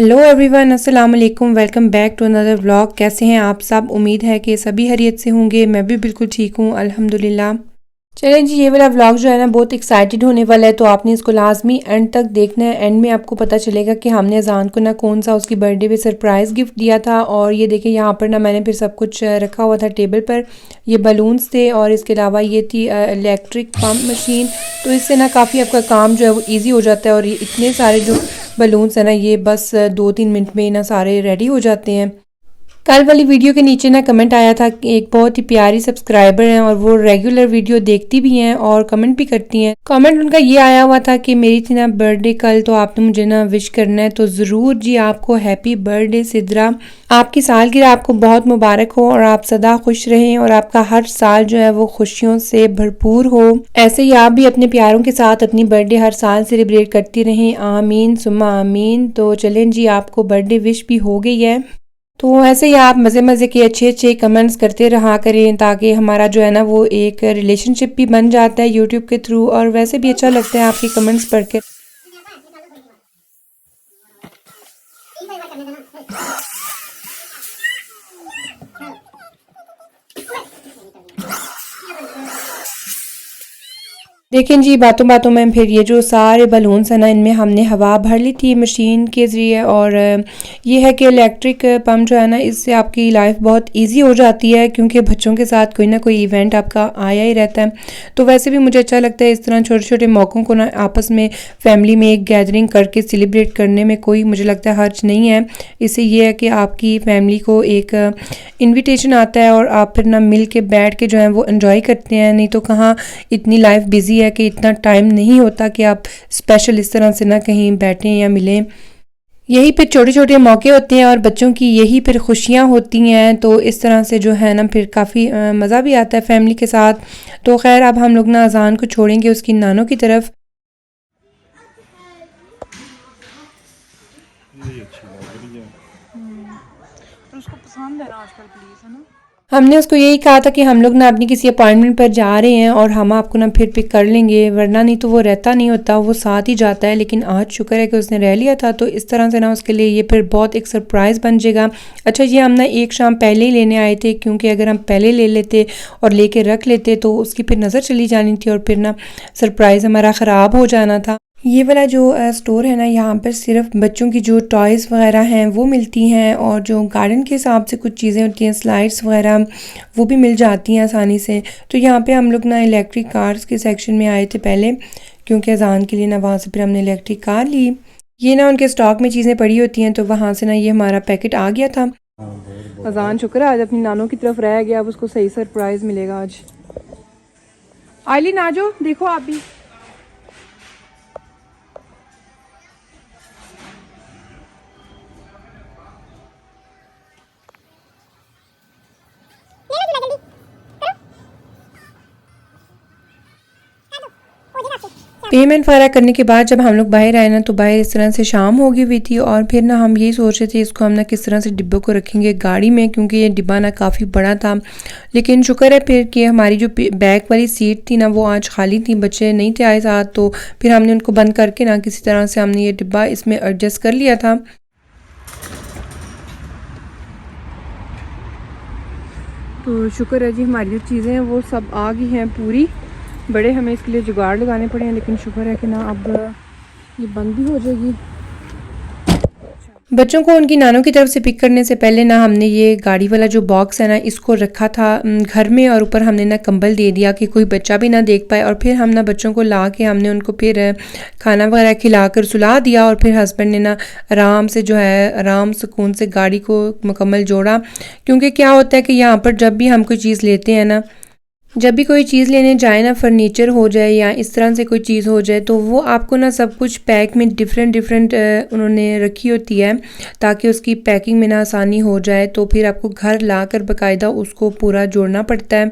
Hello everyone, अस्सलाम वालेकुम। Welcome back to another vlog. कैसे हैं आप सब? उम्मीद है कि सभी खैरियत से होंगे। मैं भी बिल्कुल ठीक हूँ अल्हम्दुलिल्लाह। चलें जी, ये वाला व्लॉग जो है ना बहुत एक्साइटेड होने वाला है, तो आपने इसको लाजमी एंड तक देखना है। एंड में आपको पता चलेगा कि हमने अजान को ना कौन सा उसकी बर्थडे पे सरप्राइज़ गिफ्ट दिया था। और ये देखिए यहाँ पर ना मैंने फिर सब कुछ रखा हुआ था टेबल पर। ये बलून्स थे और इसके अलावा ये थी इलेक्ट्रिक पम्प मशीन। तो इससे ना काफ़ी आपका काम जो है वो ईजी हो जाता है। और ये इतने सारे जो बलून्स हैं ना, ये बस 2-3 मिनट में ना सारे रेडी हो जाते हैं। कल वाली वीडियो के नीचे ना कमेंट आया था कि एक बहुत ही प्यारी सब्सक्राइबर हैं और वो रेगुलर वीडियो देखती भी हैं और कमेंट भी करती हैं। कमेंट उनका ये आया हुआ था कि मेरी थी ना बर्थडे कल, तो आपने मुझे ना विश करना है। तो ज़रूर जी, आपको हैप्पी बर्थडे सिद्रा। आपकी सालगिरह आपको बहुत मुबारक हो और आप सदा खुश रहें और आपका हर साल जो है वो खुशियों से भरपूर हो। ऐसे ही आप भी अपने प्यारों के साथ अपनी बर्थडे हर साल सेलिब्रेट करती रहें। आमीन सुम्मा आमीन। तो चलें जी, आपको बर्थडे विश भी हो गई है। तो ऐसे ही आप मज़े मज़े के अच्छे कमेंट्स करते रहा करें, ताकि हमारा जो है ना वो एक रिलेशनशिप भी बन जाता है यूट्यूब के थ्रू। और वैसे भी अच्छा लगता है आपके कमेंट्स पढ़ के। देखें जी, बातों बातों में फिर ये जो सारे बलून्स हैं ना, इनमें हमने हवा भर ली थी मशीन के ज़रिए। और ये है कि इलेक्ट्रिक पम्प जो है ना, इससे आपकी लाइफ बहुत इजी हो जाती है, क्योंकि बच्चों के साथ कोई ना कोई इवेंट आपका आया ही रहता है। तो वैसे भी मुझे अच्छा लगता है इस तरह छोटे छोटे मौक़ों को ना आपस में फैमिली में एक गैदरिंग करके सेलिब्रेट करने में कोई मुझे लगता है हर्ज नहीं है। इससे ये है कि आपकी फैमिली को एक इन्विटेशन आता है और आप फिर ना मिल के बैठ के जो है वो एंजॉय करते हैं। नहीं तो कहाँ इतनी लाइफ बिजी है कि इतना टाइम नहीं होता कि आप स्पेशल इस तरह से ना कहीं बैठें या मिलें। यही फिर छोटे छोटे मौके होते हैं और बच्चों की यही फिर खुशियाँ होती हैं। तो इस तरह से जो है ना फिर काफ़ी मज़ा भी आता है फैमिली के साथ। तो खैर, अब हम लोग ना अजान को छोड़ेंगे उसकी नानों की तरफ। ये अच्छी लग रही है। और उसको पसंद है ना आजकल, प्लीज, है ना। हमने उसको यही कहा था कि हम लोग ना अपनी किसी अपॉइंटमेंट पर जा रहे हैं और हम आपको ना फिर पिक कर लेंगे, वरना नहीं तो वो रहता नहीं होता, वो साथ ही जाता है। लेकिन आज शुक्र है कि उसने रह लिया था, तो इस तरह से ना उसके लिए ये फिर बहुत एक सरप्राइज़ बन जाएगा। अच्छा, ये हम ना एक शाम पहले ही लेने आए थे, क्योंकि अगर हम पहले ले लेते और लेके रख लेते तो उसकी फिर नज़र चली जानी थी और फिर ना सरप्राइज़ हमारा ख़राब हो जाना था। ये वाला जो स्टोर है ना, यहाँ पर सिर्फ बच्चों की जो टॉयज़ वगैरह हैं वो मिलती हैं, और जो गार्डन के हिसाब से कुछ चीज़ें होती हैं, स्लाइड्स वगैरह, वो भी मिल जाती हैं आसानी से। तो यहाँ पे हम लोग ना इलेक्ट्रिक कार्स के सेक्शन में आए थे पहले, क्योंकि अजान के लिए ना वहाँ से फिर हमने इलेक्ट्रिक कार ली। ये ना उनके स्टॉक में चीज़ें पड़ी होती हैं, तो वहाँ से ना ये हमारा पैकेट आ गया था। अजान शुक्र है आज अपनी नानों की तरफ रह गया, अब उसको सही सरप्राइज मिलेगा आज। आइलिन आ जाओ, देखो आप भी। पेमेंट वगैरह करने के बाद जब हम लोग बाहर आए ना, तो बाहर इस तरह से शाम हो गई हुई थी। और फिर ना हम यही सोच रहे थे इसको हम ना किस तरह से डिब्बों को रखेंगे गाड़ी में, क्योंकि ये डिब्बा ना काफ़ी बड़ा था। लेकिन शुक्र है फिर कि हमारी जो बैक वाली सीट थी ना वो आज खाली थी, बच्चे नहीं थे आए साथ। तो फिर हमने उनको बंद करके ना किसी तरह से हमने ये डिब्बा इसमें एडजस्ट कर लिया था। तो शुक्र है जी, हमारी जो चीज़ें हैं वो सब आ गई हैं पूरी। बड़े हमें इसके लिए जुगाड़ लगाने पड़े हैं, लेकिन शुक्र है कि ना अब ये बंद भी हो जाएगी। बच्चों को उनकी नानों की तरफ से पिक करने से पहले ना हमने ये गाड़ी वाला जो बॉक्स है ना, इसको रखा था घर में, और ऊपर हमने ना कंबल दे दिया कि कोई बच्चा भी ना देख पाए। और फिर हम ना बच्चों को ला के हमने उनको फिर खाना वगैरह खिलाकर सुला दिया। और फिर हस्बैंड ने ना आराम से जो है आराम सुकून से गाड़ी को मुकम्मल जोड़ा। क्योंकि क्या होता है कि यहाँ पर जब भी हम कोई चीज़ लेते हैं ना, जब भी कोई चीज़ लेने जाए ना, फर्नीचर हो जाए या इस तरह से कोई चीज़ हो जाए, तो वो आपको ना सब कुछ पैक में डिफरेंट उन्होंने रखी होती है, ताकि उसकी पैकिंग में ना आसानी हो जाए। तो फिर आपको घर लाकर बाकायदा उसको पूरा जोड़ना पड़ता है।